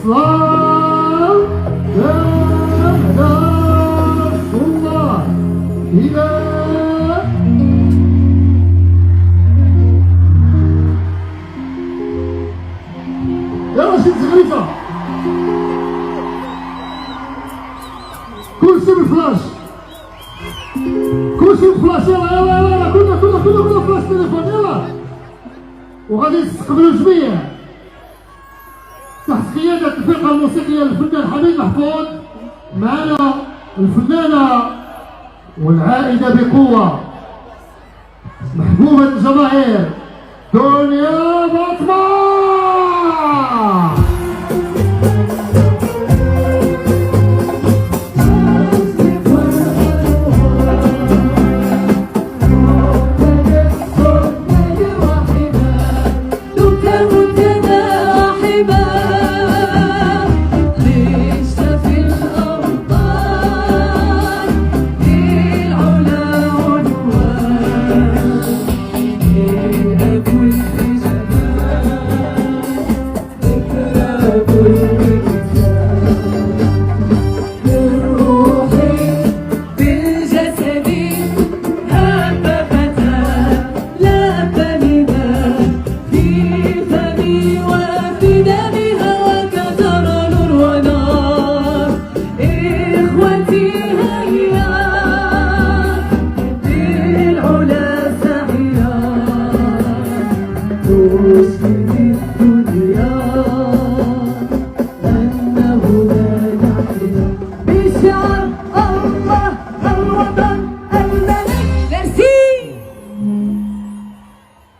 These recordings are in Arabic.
إصلاح هذا الله إلى يا رشيد زغريفة كلشي بالفلاش كلشي بالفلاش يلا يلا يلا كلنا فلاش تليفون يلا وغادي نستقبلوا الجميع تحت قيادة الفرقة الموسيقية للفنان حميد محفوظ. معنا الفنانة والعائدة بقوة محبوبة الجماهير دنيا بطمة.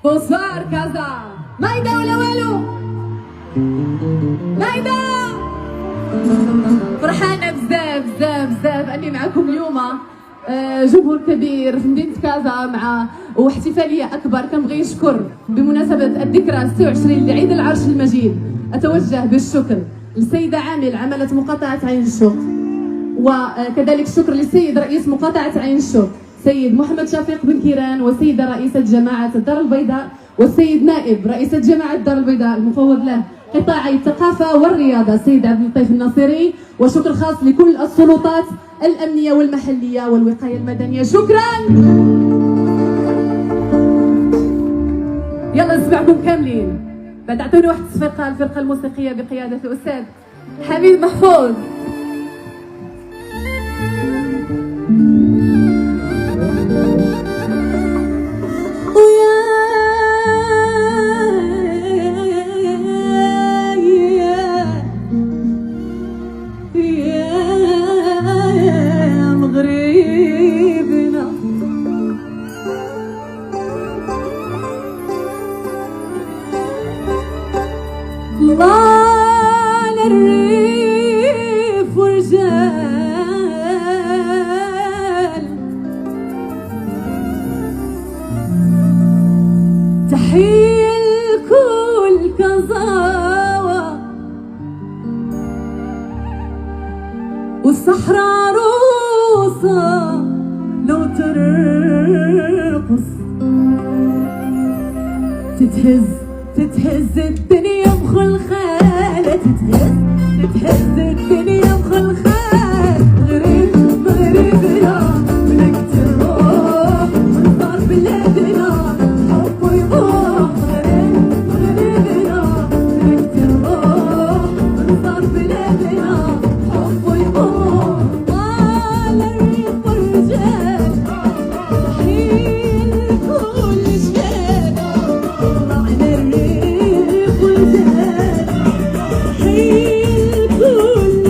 بونسوار كازا نايدا ولا والو نايدا. فرحانة بزاف اني معكم اليوم. جمهور كبير في مدينة كازا مع واحتفالية أكبر. كنبغي نشكر بمناسبة الذكرى 26 لعيد العرش المجيد. أتوجه بالشكر للسيدة عامل عملة مقاطعة عين الشوق، وكذلك الشكر للسيد رئيس مقاطعة عين الشوق سيد محمد شفيق بن كيران، والسيدة رئيسة جماعة الدار البيضاء، والسيد نائب رئيسة جماعة الدار البيضاء المفوض له قطاعي الثقافة والرياضة السيد عبد اللطيف الناصري. وشكر خاص لكل السلطات الأمنية والمحلية والوقاية المدنية. شكرا. يلا نسمعكم كاملين. بعد اعطوني واحد التصفيقة الفرقة الموسيقية بقيادة الأستاذ حميد محفوظ. الله للريف ورجال تحية لكل كظاوة والصحراء عروسة لو ترقص تتهز الدنيا بخلخالة تتهز الدنيا بخلخال. مغربنا منك تروح ونصار بلادنا حب ويروح. مغربنا منك تروح ونصار بلادنا حب ويروح. طال الريف والرجال تحية لكل شباب. طلعنا الريف والرجال تحية لكل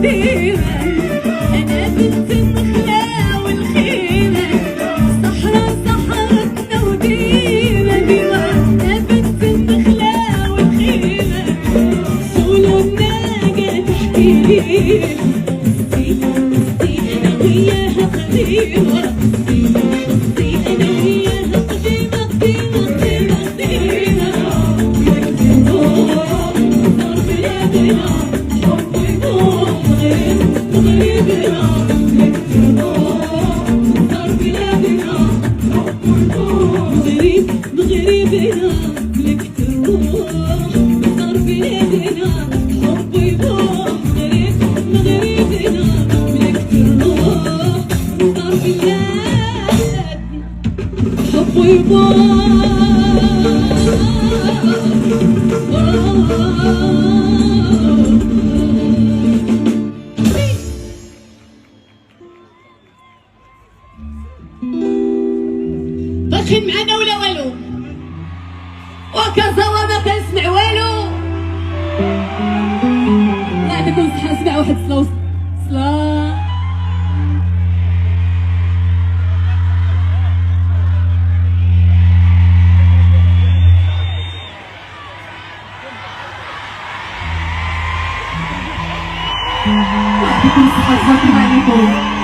قديمة أنا بنت النخلة والخيمة صحرا سحرتنا وديمة ديمة أنا بنت النخلة والخيمة شغل الناقة تحكيلي قصتي أنا وياها قديمة قصتي أنا وياها قديمة قديمة قديمة قديمة صار بلادنا حب يدوم مغربنا صار بلادنا حب يدوم مغربنا لك تروح صار بلادنا حب يدوم مغربنا لك تروح صار بلادنا حب باقين معانا ولا والو وكذا وما كنسمع والو لا يعطيكم الصحة نسمع واحد صلاة صلاة يعطيكم الصحة جزاكم الله عليكم.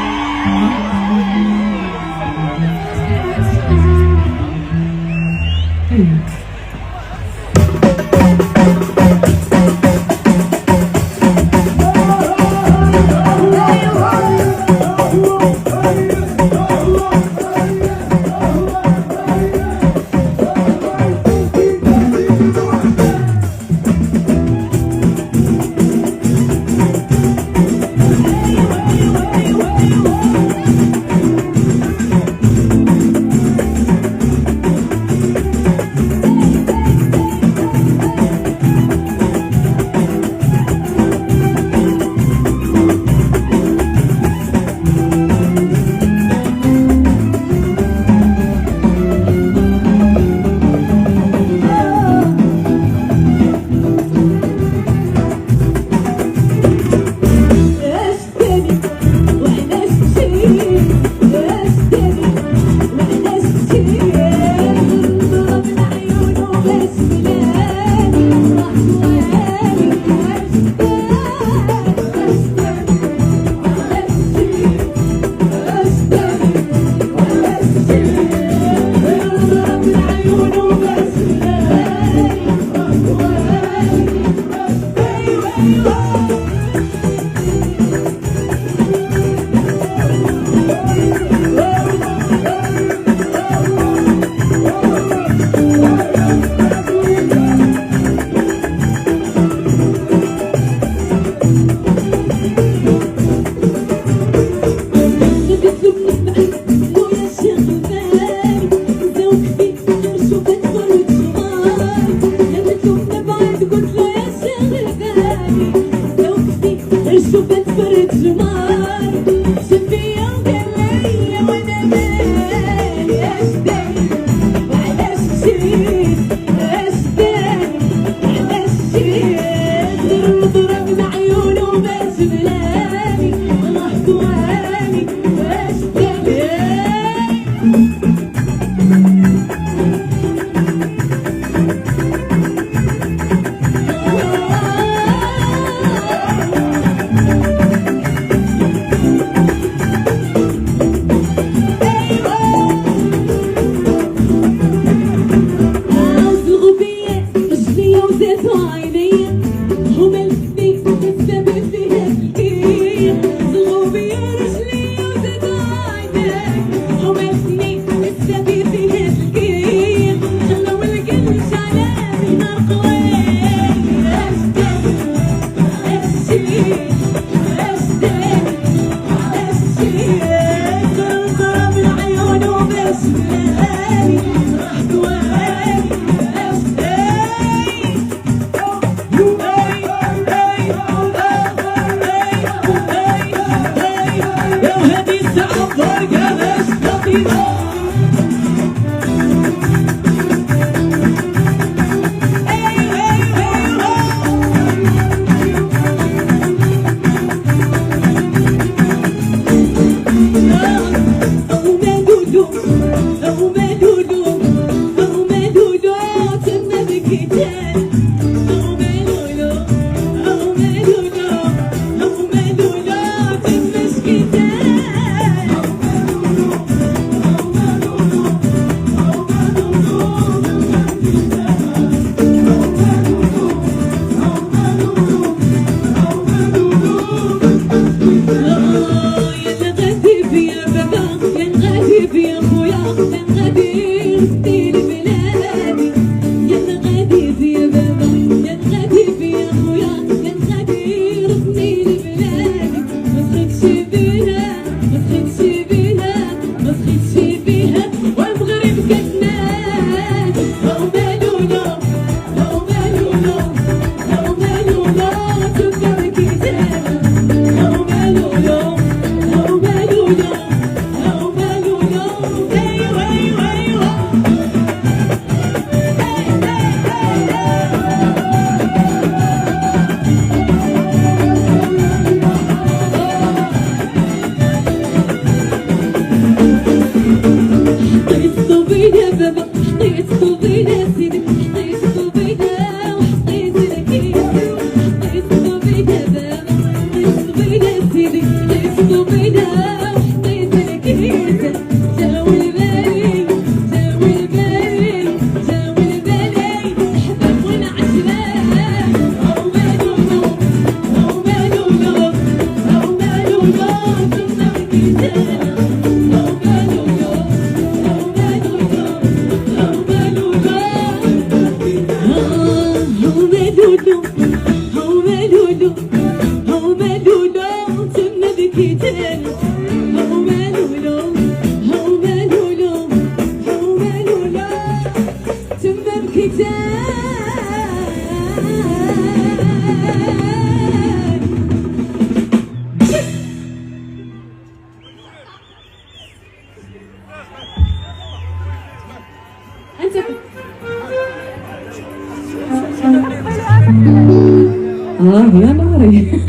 ناري يا ناري.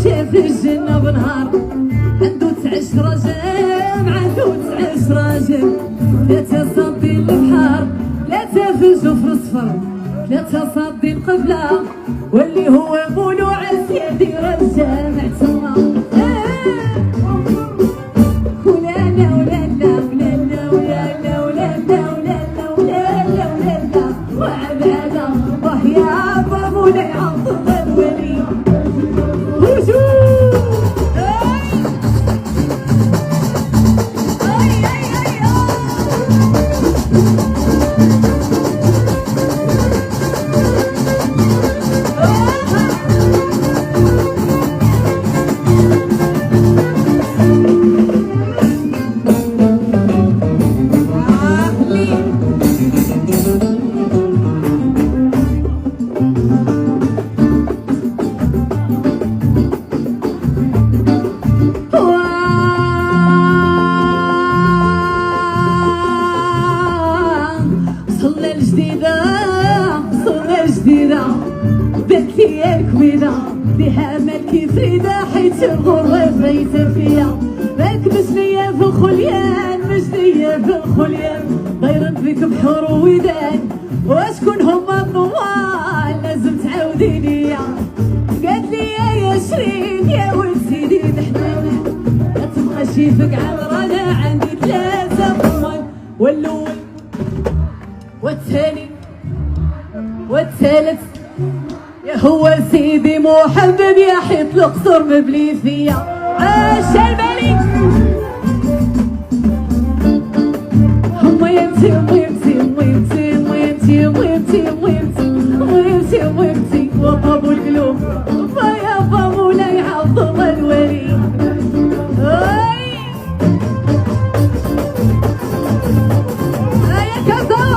شاف الجنة بنهار عنده 9 راجل عنده 9 راجل 3 صادين البحر 3 في الجفر الصفر 3 صادين قبله واللي هو مولو عسيدي رجال اعتمى ولالا ولالا ولالا ولالا ولالا ولالا ولالا ولالا وعباده وهي مولاي عظم الولي بها مالكي فريدة حيت الغرة بيت فيا مالك مجنية في الخليان مجنية في الخليان ضيرت بك بحور وودان واشكون هما الضوال لازم تعاودي ليا قالت لي يا شيرين يا ولد سيدي الحنان لا تبقى شيفك عمر انا عندي 3 ضمان والاول والثاني والثالث يا هو سيدي محمد يا حيط القصر مبلي فيا عاش الملك هما يمتي ويمتي ويمتي ويمتي ويمتي ويمتي ويمتي ويمتي وطابوا القلوب فيا مولاي عظم الولي يا كذا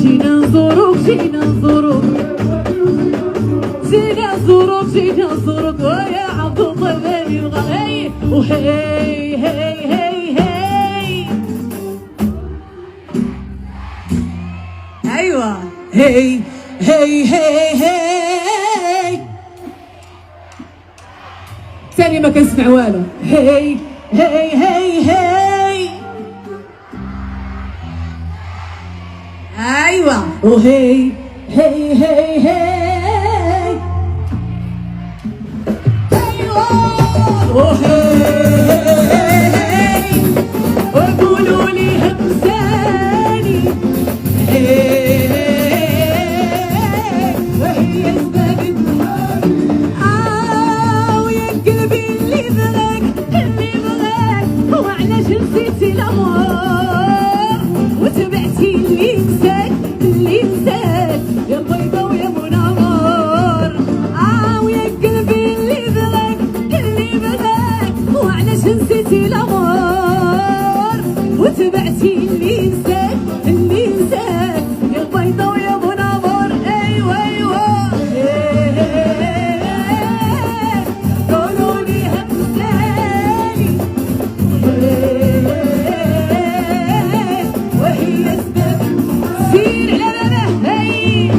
جينا نزوروك جينا نزوروك جينا نزوروك جينا نزوروك ويا عبد الطيب الغالي وهي هي هي هي ايوه هي هي هي هي ثاني ما كنسمع والو هي هي هي هي ايوه وهي هي هي هي ايوه وهي وقولوا لي همساني وهي السبب ويا قلبي اللي بغاك وعلاش نسيتي الامور وتبعتي اللي نساك يا البيضة ويا منور ويا قلبي اللي بغاك وعلاش نسيتي الامور وتبعتي اللي نساك يا البيضة ويا منور ايوه ايوه قولوا لي همساني وهي السبب سير على بابه هي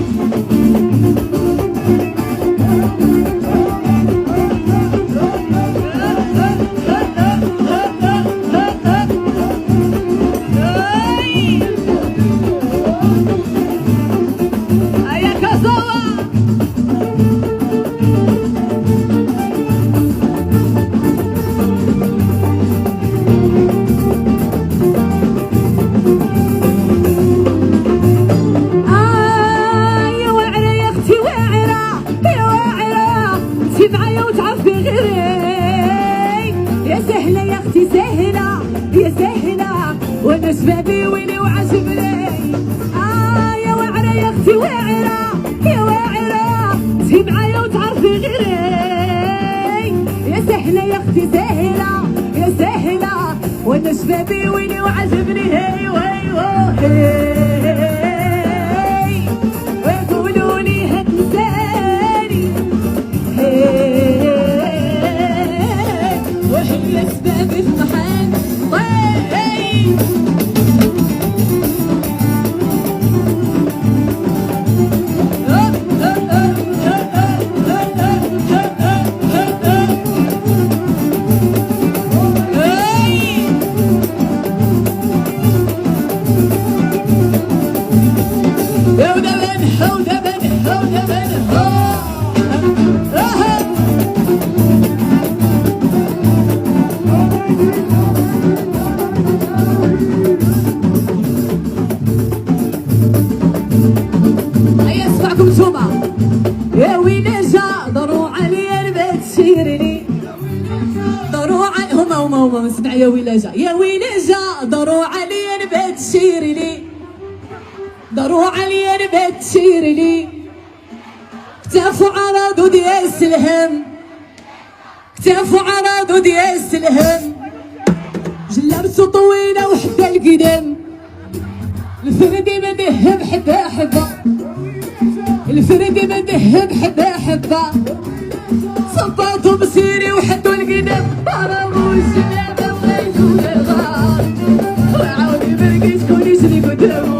يا كزوة يا وعرة يا اختي واعرة يا واعرة انتي معايا وتعرفي غيري يا سهلة يا اختي سهلة يا سهلة وانا شبابي ويلي وعجبني يا وعرة يا اختي واعرة يا واعرة انتي معايا وتعرفي غيري يا سهلة يا اختي سهلة يا سهلة وانا شبابي ويلي وعجبني هي ويقولوا لي هتنساني وهي سبابي في محل هيا اسمعكم نتوما يا ويلي جا ضروا عليا البيت شيرني ضروا علي هما مسمع يا ويلي جا ضروا عليا البيت شيرني ضروا عليا البيت شيرني كتافو عرضو ديال السلهم كتافو عرضو ديال السلهم جلابتو طويلة وحدة القدام الفردي مدهب حبة حبة الفردي مدهب حبة حبة صباطو بسيري وحدو القدام ضربو الشباب وغيزو الغار وعاودي برقي شكون يجري قدامو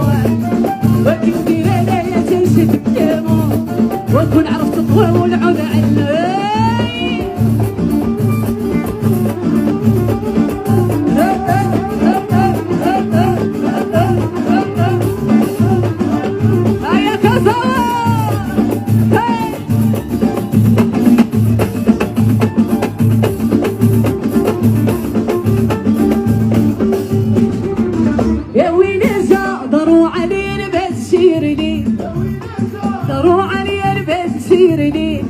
وكيف دير انايا تنشد قدامو ونكون عرفت طوى والعود علي هيا كزوة يا ويلي جا ضروا علي البيت شيرني ضروا علي البيت شيرني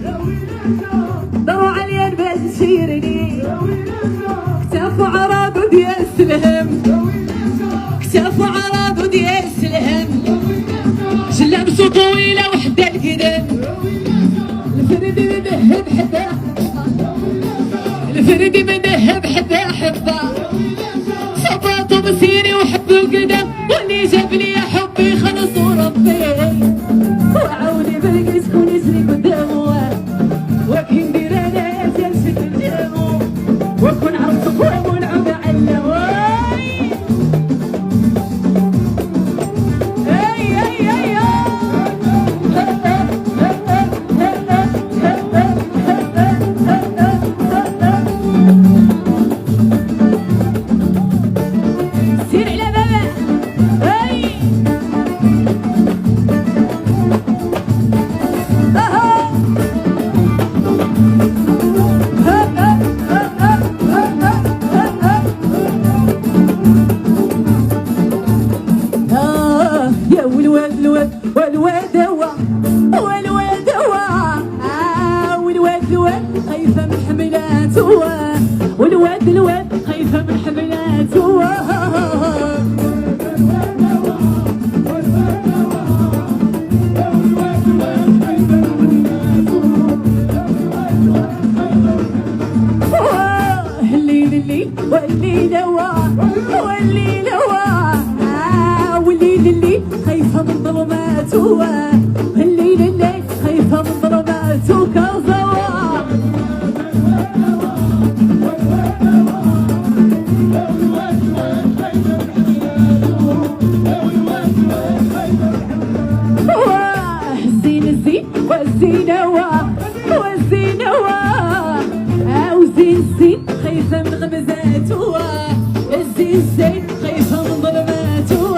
ضروا علي البيت شيرني كتافو عراضو ديال السلهم كتافو عراضو ديال السلهم جلابتو طويلة وحدة القدام الفردي مدهب حبة الفردي مدهب حبة حبة صباطو مسيري وحبو قدام واللي جاب لي حب والواد هو والواد خايفة من حملاته والواد خايفة من حملاته والليل خايفة من ظلماته الليل خايفة من ظلماته كالزوار الزين والزينة وزين خايفة من غمزاته الزين خايفة من ظلماته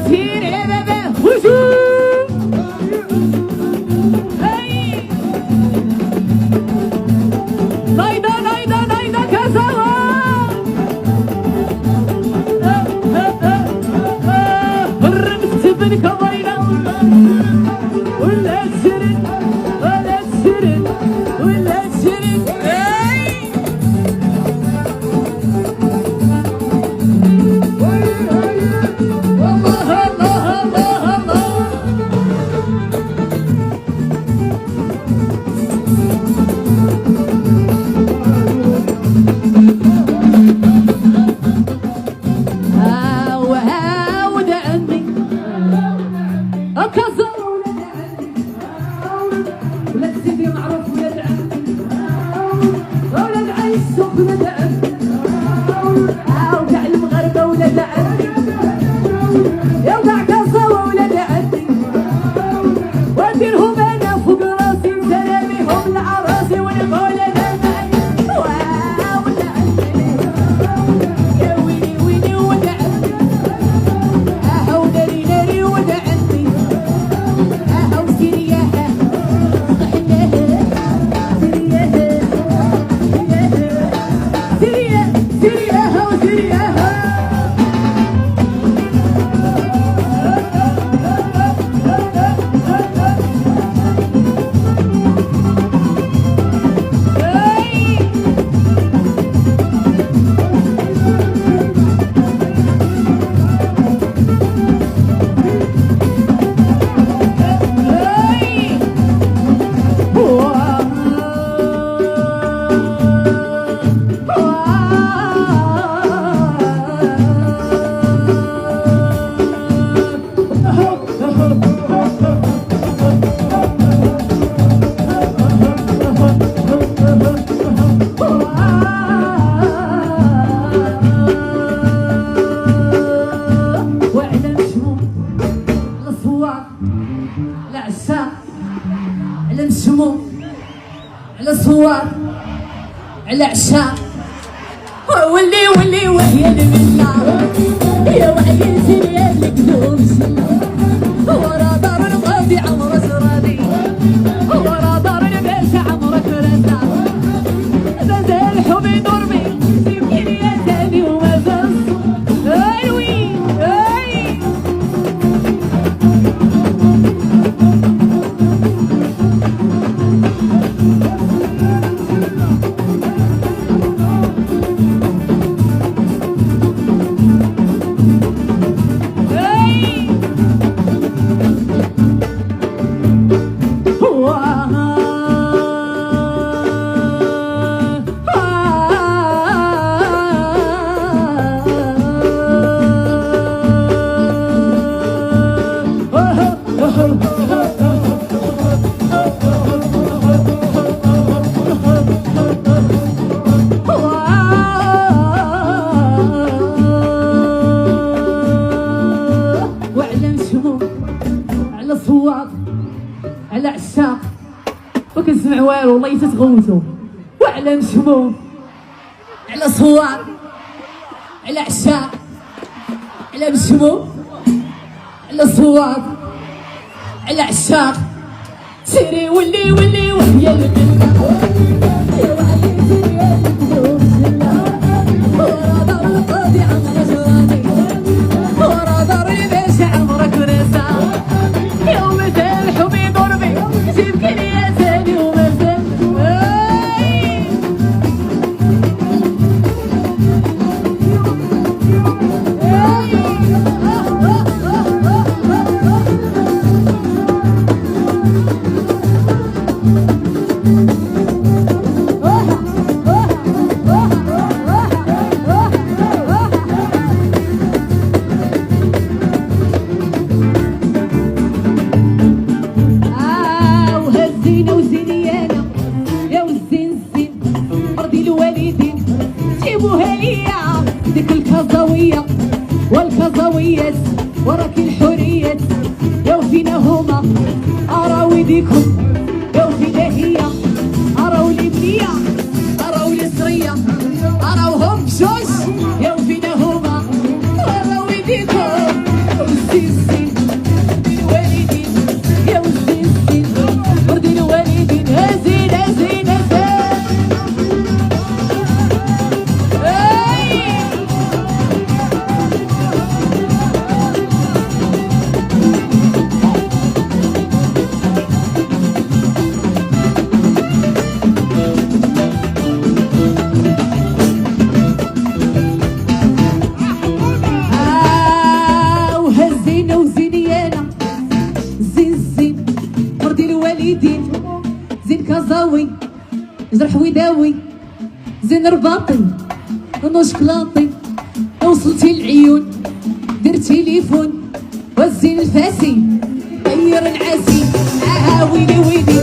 سير يا بابا وشوف نايدا كسوة الرمس بن كضينا ولا تشرد على صور على عشاء واللي وهي المنا يا وعيلتي يا القلوب ورا دار الغادي عمرك راضي ورا دار الباس عمرك رزع زال الحب يدور بي يمكن يا ثاني وما زال ايوي على عشاق وكنسمع والو والله تتغوتوا وعلى نشمو على صوار على عشاق على نشمو على صوار على عشاق سيري ولي ولي ويا البنة يا وعدي سيري ورا دار القاضي عمرك راضي ورا داري باش عمرك راسا يوم مثال حبي ضربي جيبك لي يا زاني ومازال وهزينا وزينيانا يا والزين الزين مرضي الوالدين جيبوها ليا ديك الكازاوية والكازاويات وراك الحوريات يا وفينا هما اراوي ديكم يا وفينا هي اراو لي بنية اراو لي صرية اراوهم بجوج يا وفينا هما اراوي ديكم والزين الزين الوالدين يا والزين الزين مرضي الوالدين هزين هزين هزين وهزينا وزينيانا زين زين مرضي الوالدين زين كازاوي جرح ويداوي زين رباطي ونشكلاطي وصلتي العيون درت تليفون والزين الفاسي طير العاسي ويلي ويلي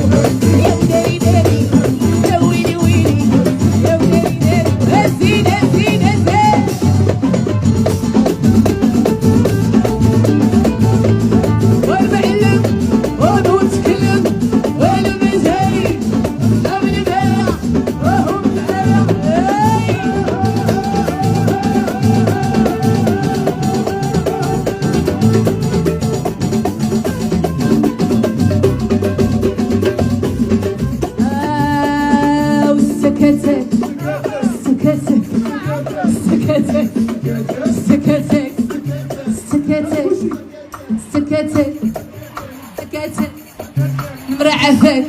يا وداري داري يا ويلي ويلي يا وداري داري هزين هزين هزين والمعلم ونو تكلم والمزاي قبل بيع وهم والسكتك سكتك سكتك سكتك سكتك سكتك سكتك نمرعفك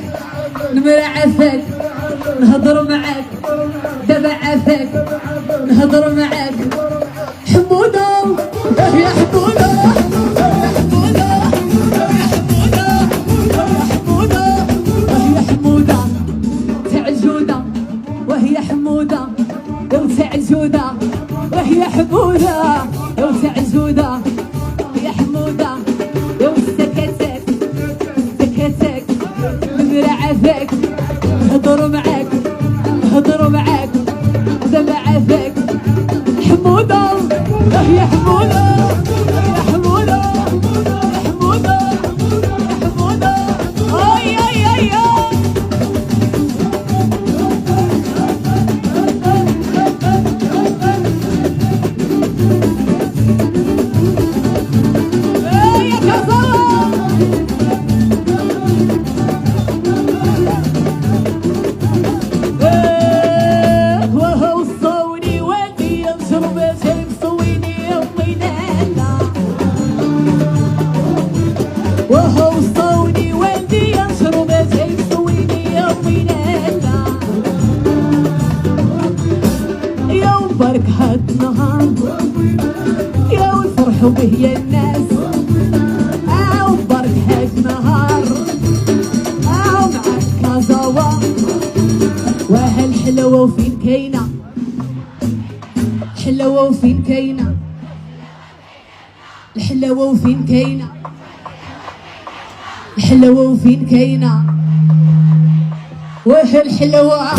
نمرعفك نهضر معاك دابا عافاك نهضر معاك حمودة يا حمودة يا حمودة يا حمودة يا حمودة يا حمودة تاع الجودة وهي حمودة لو تاع الجودة وهي حمودة لو تاع الجودة يا حمودة لو سكتك سكتك نمرعفك نهضر معاك نهضر معاك دابا عافاك حمودة يا حمودة يا حمودة يا حمودة يا حمودة اي اي اي يا كازاوي وهو صوني ودي يمشرب شرب صويني يومي نالا وهو صوني ودي يمشرب شرب صويني يومي نالا يوم برك هاد نهار يا الفرحوا به يا الناس برك هاد نهار معك كازاوا وهالحلوة وفين كاينة حلوة وفين كاينة الحلوة وفين كاينة الحلوة وفين كاينة وهالحلوة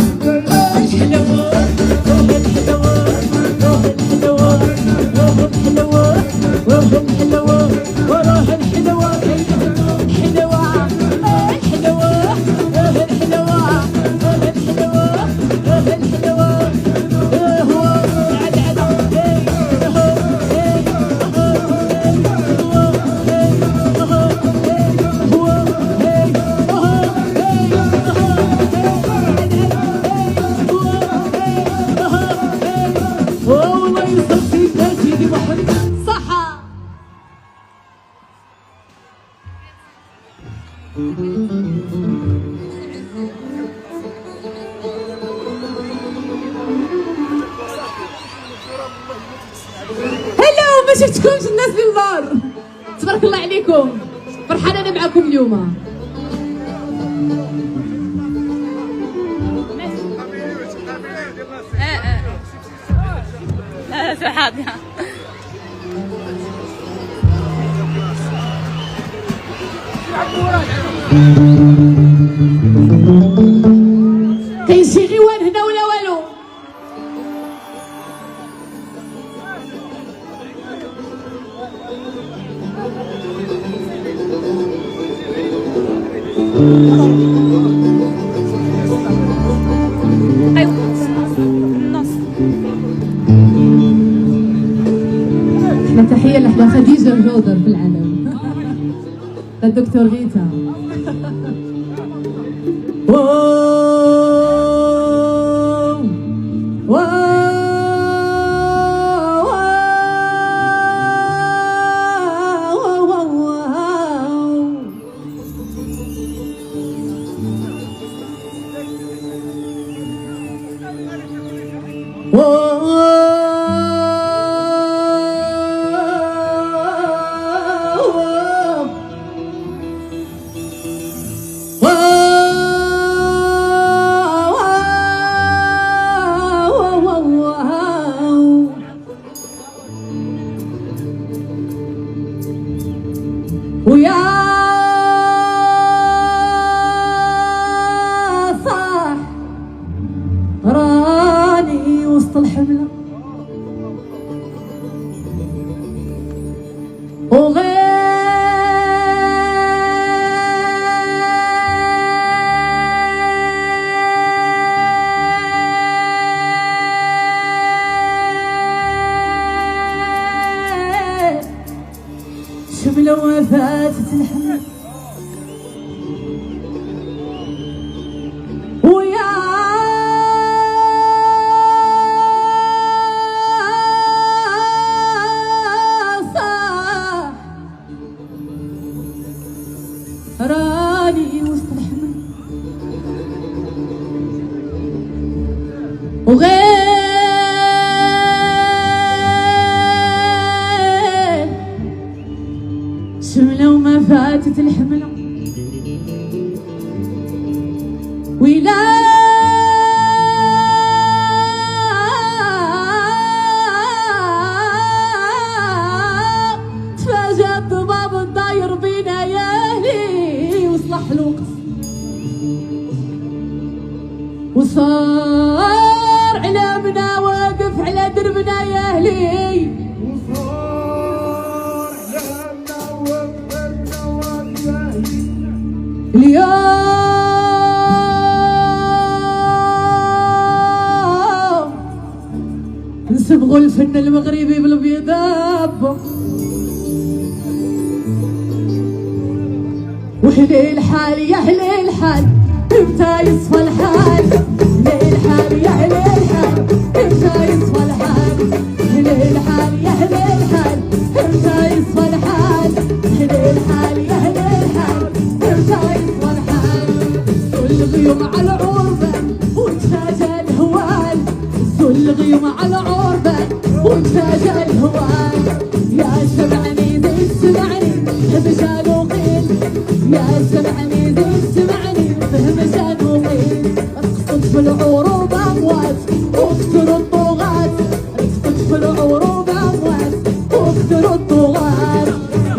الحلوة وهالحلوة وهالحلوة وهالحلوة وهالحلوة وراه الحلوة الحلوة الحلوة الحلوة الحلوة الحلوة هو عد هو شفتكمش الناس اللي البار. تبارك الله عليكم، فرحانه انا معكم اليوم. لا صحابي كاين شي غيوان هنا ولا والو؟ تحية لحدا خديجة الجودر في العالم للدكتور غيتا. ويا صاح راني وسط الحملة وغير شملة وفاتت الحمل ويا صاح راني وسط الحمل وغير شملة وما فاتت الحملة ولا تفاجأت باب الداير بينا يا أهلي وصلح الوقت وصار علامنا واقف على دربنا يا أهلي اليوم نصبغوا الفن المغربي بالابيض وحليل حال يا حليل حال امتى يصفى الحال حليل حال يا حليل حال امتى يصفى الحال حليل حال يا حليل حال امتى يصفى الحال حليل حال يا حليل حال امتى يصفى الحال الغيوم على عربة وانتاج الهوال الغيوم على عربة وانتاج الهوال يا سمعني زين سمعني همشان وقيل يا سمعني زين سمعني همشان وقيل رقصت في العروب اموات واكثر الطغاة رقصت في العروب اموات واكثر الطغاة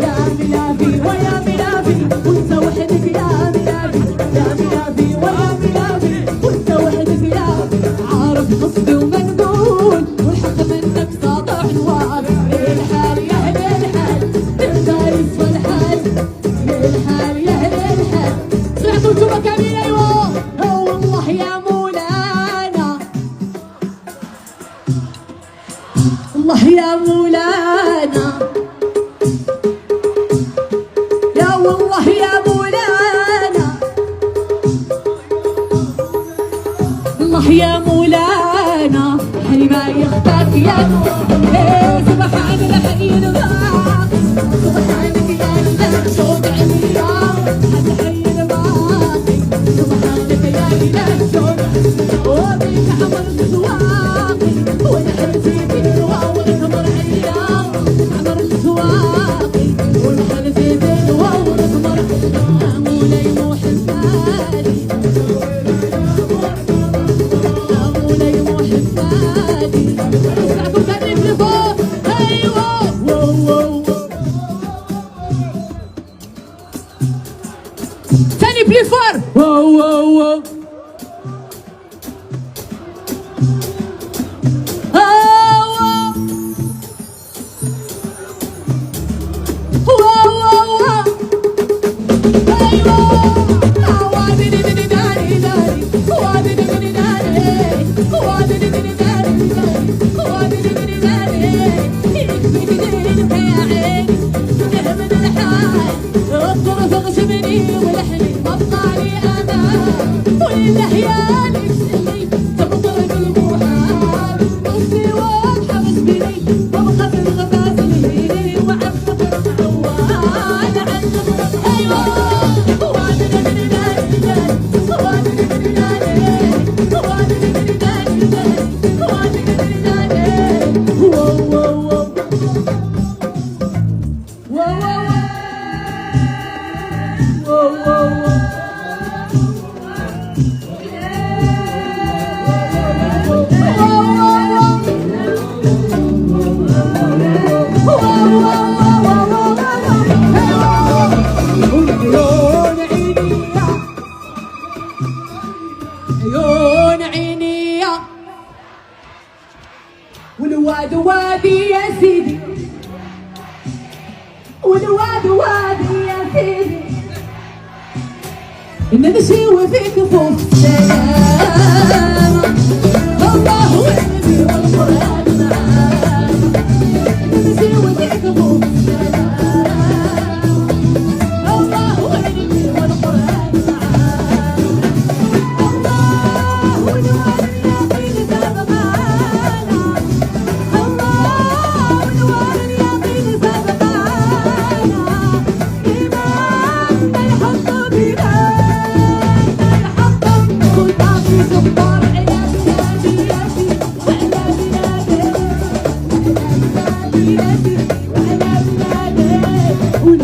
يا ملافي ويا ملافي وانت وحدك يا ملافي يا ملافي ويا ملافي وانت وحدك يا عارف قصدي ومنقول والحق منك ساطع نوار للحال يا اهل الحال امتى يصفى الحال للحال يا اهل الحال سمعتوا انتم كاملين ايوه والله يا مولانا الله يا مولانا يا والله يا مولانا الله يا مولانا حلي ما يخفاك يا سبحان الحي الباقي سبحانك يا إله شوق عمياء الحي الباقي سبحانك يا إله شوق وبيك عمرت سواقي ونحرتي في الواو والقمر عياء عمر نسمعكم ثاني بليفور. ايوا ثاني بليفور. عيون عيني والواد وادي يا سيدي، والواد وادي يا سيدي، نمشي وفيك فوق السلامة، الله والنبي والقرآن معانا، نمشي وفيك فوق السلامة، الله والنبي والقرآن معانا، الله والوالد يعطيك سبب معانا، الله والوالد يعطيك سبب معانا، إيماننا يحط بنا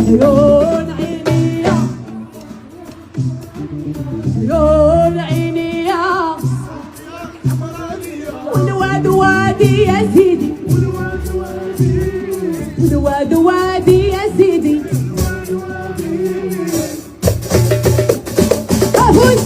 عيون عيني عيون عيني والواد وادي يا سيدي، والواد وادي يا سيدي، أهوي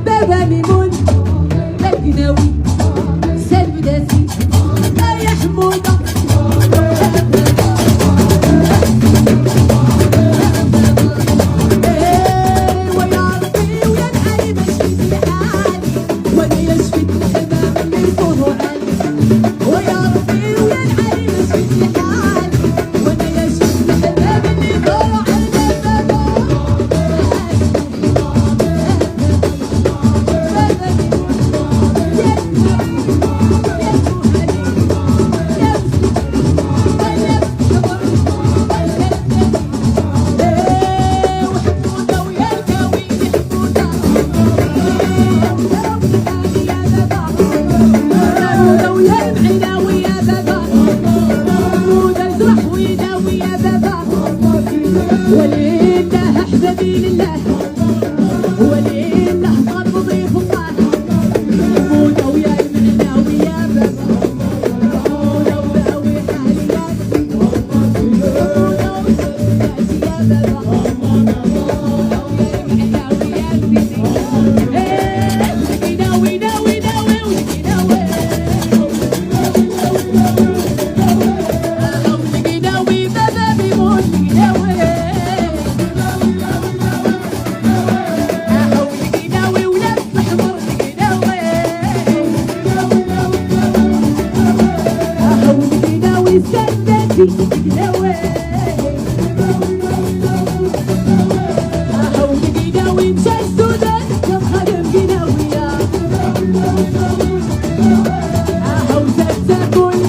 بابا ميمون القناوي سلم داسي يا حموده ويا ربي ويا نعالي ماشي في حالي وانا يشفي الحمام اللي يفوضوا علي، ويا ربي ويا نعالي ماشي في حالي وانا يشفي الحمام اللي يفوضوا علي. ولله احبابي لله، ولله ضرب ضيف الله، موده ويا المعنى ويا بابا، موده وداوي حالي يا سيدي، موده وسلامتي يا بابا، موده ويا المعنى ويا سيدي، وناوي ناوي ناوي وناوي ناوي بابا بيموت ناوي سندتي ناوي أحاول ناوي مشى السودان كم خدم قناوية أحاول تتكون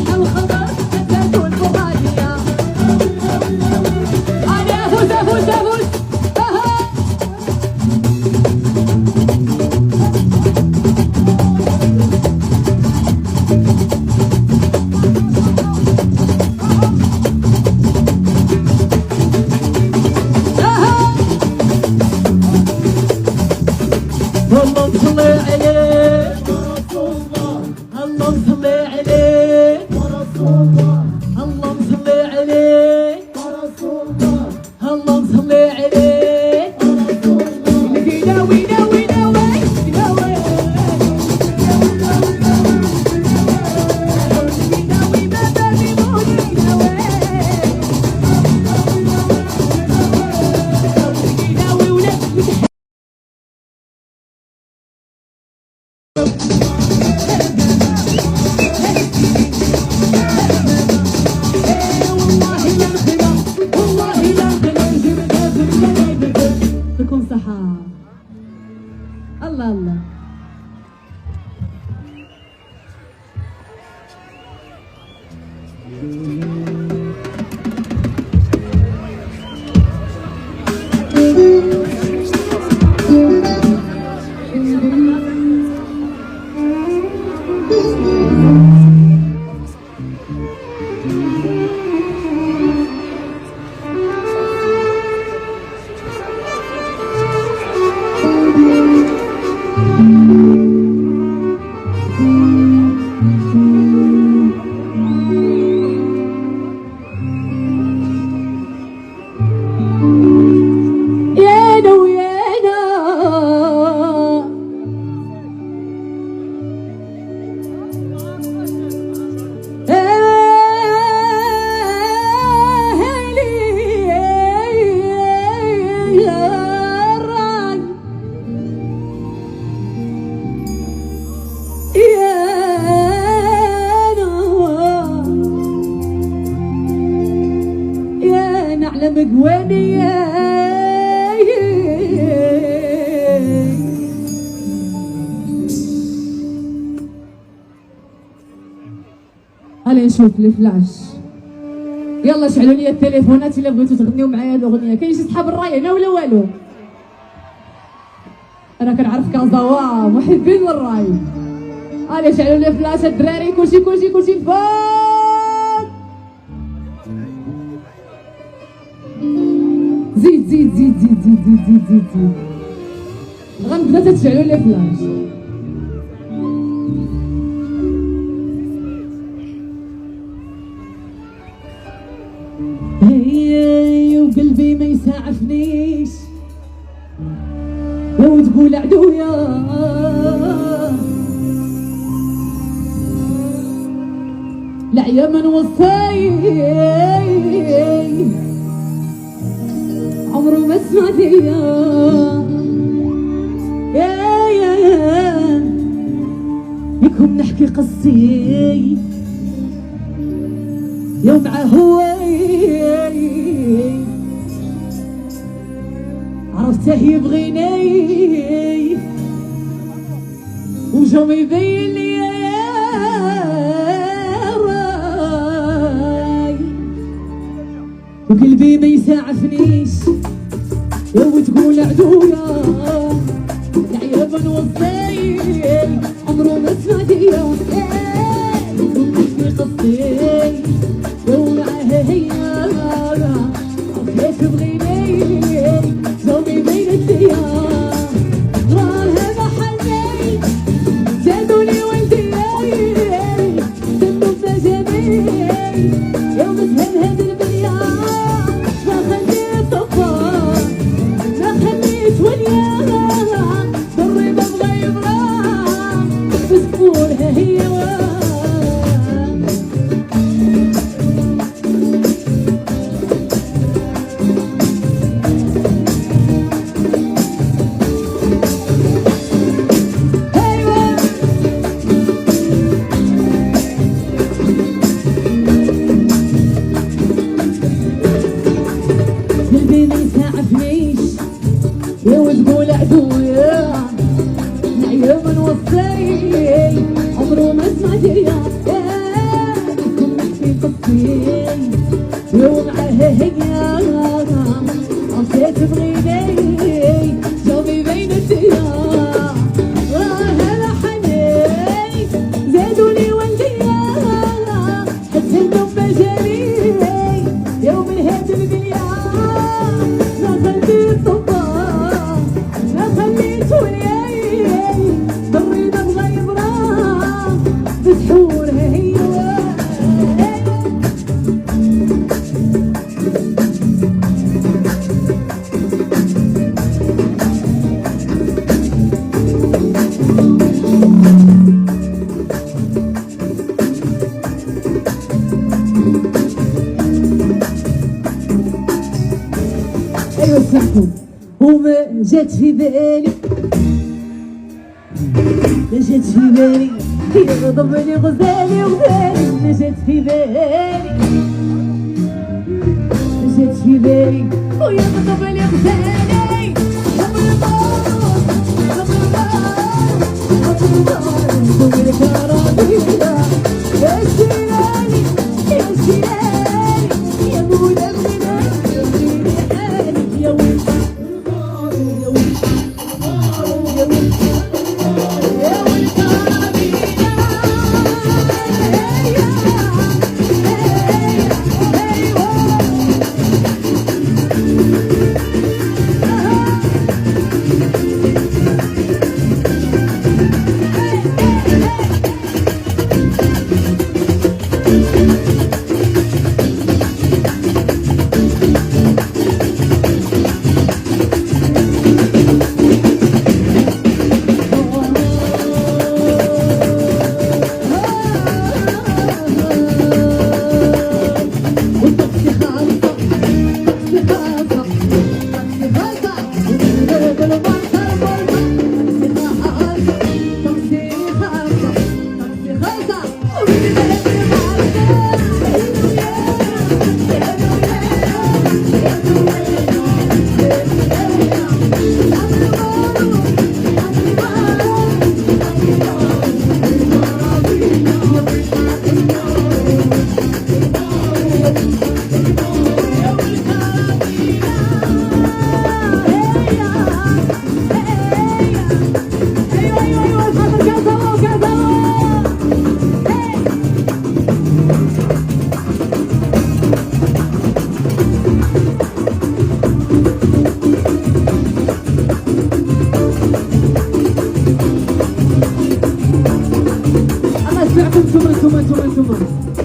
الله الله. هلا نشوف الفلاش. يلا شعلوا لي التليفونات الا بغيتوا تغنيو معايا هاد الاغنيه. كاين شي صحاب الراي هنا ولا والو؟ انا كنعرف كازاوا محبين للراي. هلا شعلوا لي الفلاش الدراري. كلشي فوق. زيد زيد زيد زيد زيد زيد زيد زيد زيد. غنبدا تشعلوا لي الفلاش. وقلبي ما يسعفنيش لو تقول عدويا. العيا من وصاي عمره ما سمعت يا بكم نحكي قصي يوم معاه عرفته يبغيني وجو يبين لي يا راي وقلبي ما يسعفنيش لو تقول عدويا. العيا من وصي عمره ما سمعت يا في قصي لو معاه هي عرفت تبغيني زومي بين الديار. راها محلي زادوني وانتي دمهم فجاني يوم تهل هاد البنية. ما خليت طفار ما خليت وليا ضري ببغى يبغى بسبورها هي وتقول عدويا. العيا من وصي عمره ما سمعت يا كنت في قصي لو معاه هي عرفت تبغيني جوبي بين الديار. راها لحني زادوني وانتيا حتى النوم جاني يوم الهاد الدنيا. ما خليت طبار ما خليت ولياي ضري ببغى يبرى بسحورها هي وما جات في بالي ما جات في بالي يغضب لي غزالي وغالي. ما جات في بالي ما جات في بالي ويغضب لي غزالي.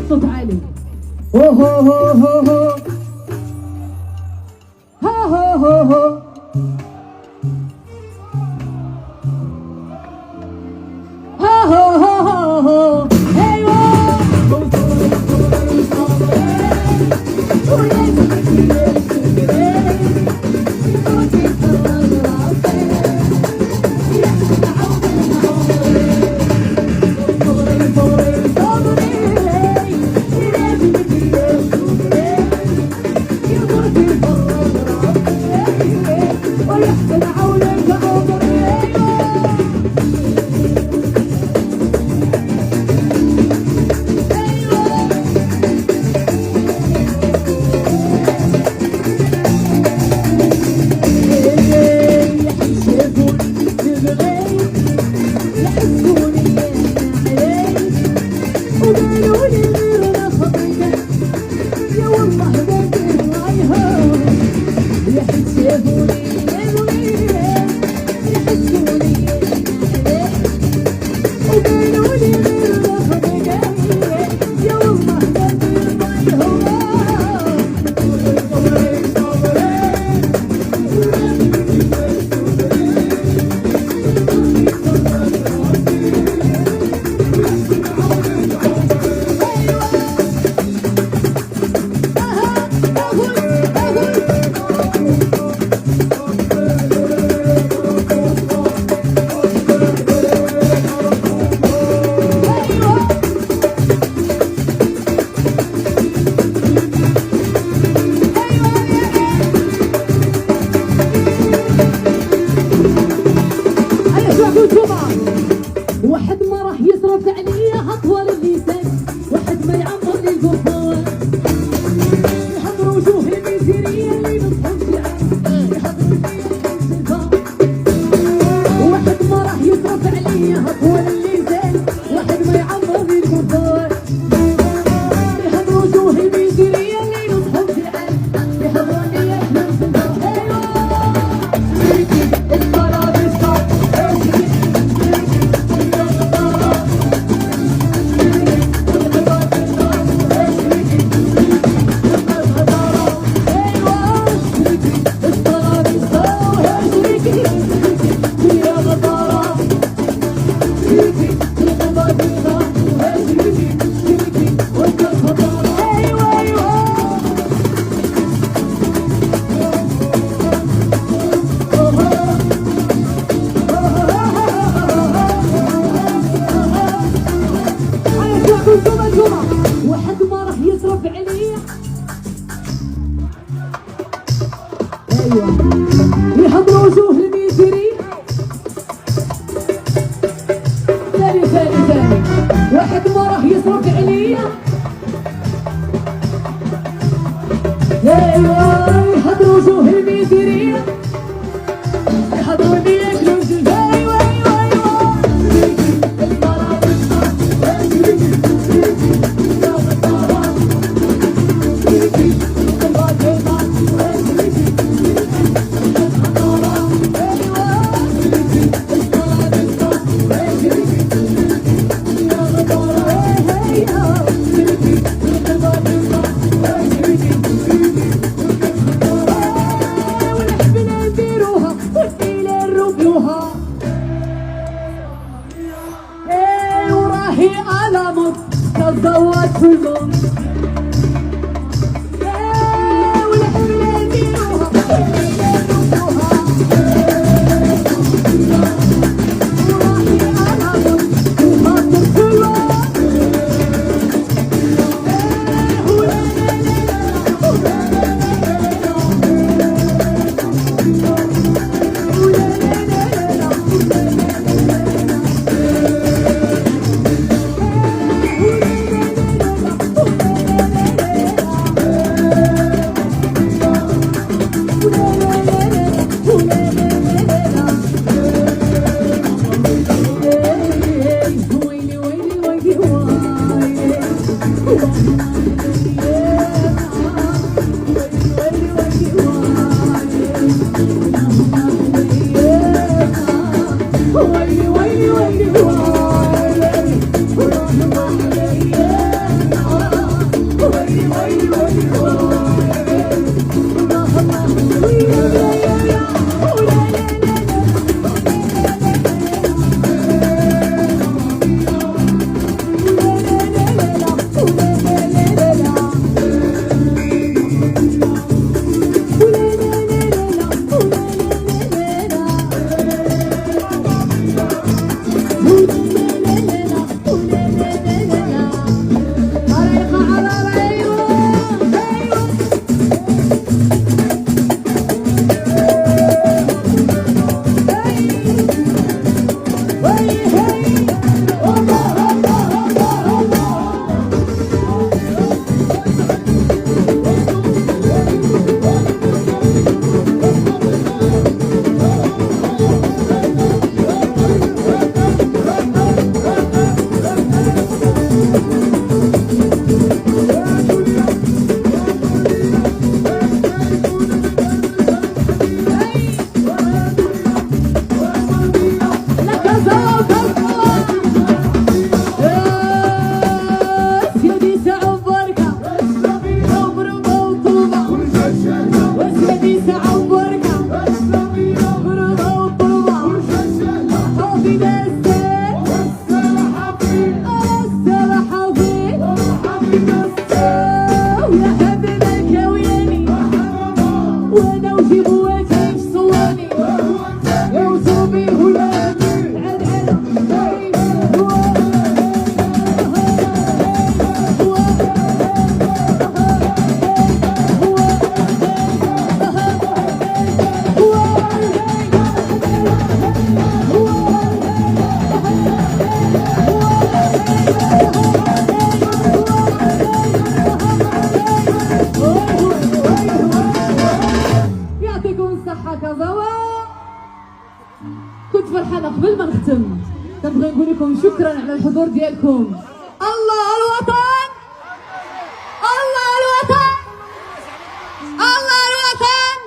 صوت عالي. هو هو هو هو هو هو هو هو واحد ما راح يصرف عليا اطول اللسان، واحد ما يعمر لي القفوان، يحضر وجوه الميزيريه اللي نصحوا الشعب، يحضر واحد ما راح يصرف عليا اطول اللسان، واحد ما يعمر لي القفوان، يحضر وجوه الميزيريه اللي نصحوا الشعب، يحضرني احنا نصحوا واحد ما راح يصرف عليا، ايوه يحضروا وجوه الميزيريه والله انا مت تزوجت في الموت والحملة يديروها كنبغي نقول لكم شكرا على الحضور ديالكم. الله الوطن، الله الوطن، الله الوطن.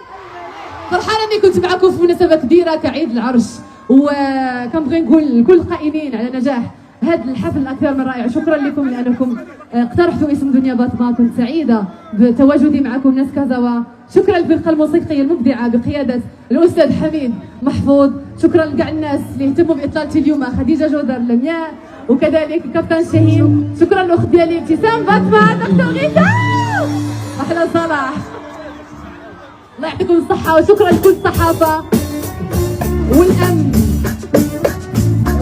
فرحانه اني كنت معكم في مناسبه كبيره كعيد العرش، وكنبغي نقول لكل القائمين على نجاح هذا الحفل الاكثر من رائع. شكرا لكم لانكم اقترحتوا اسم دنيا باطمه. كنت سعيده بتواجدي معكم ناس كازاوا. شكرا للفرقه الموسيقيه المبدعه بقياده الاستاذ حميد محفوظ. شكرا لكاع الناس اللي اهتموا باطلالتي اليوم، خديجه جودر لمياء، وكذلك كابتن شاهين. شكرا للاخت ديالي ابتسام باطمه، دكتور غيثام، احلى صلاح. الله يعطيكم الصحه، وشكرا لكل الصحافه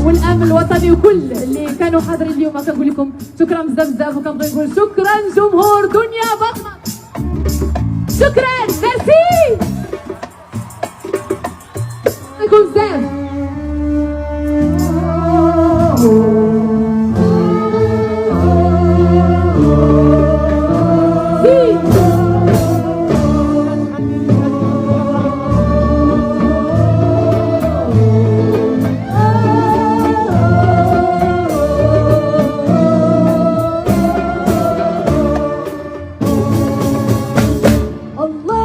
والامن الوطني وكل اللي كانوا حاضرين اليوم. كنقول لكم شكرا بزاف بزاف، وكنبغي نقول شكرا جمهور دنيا باطمه. شكرا، ميرسي لكم بزاف. الله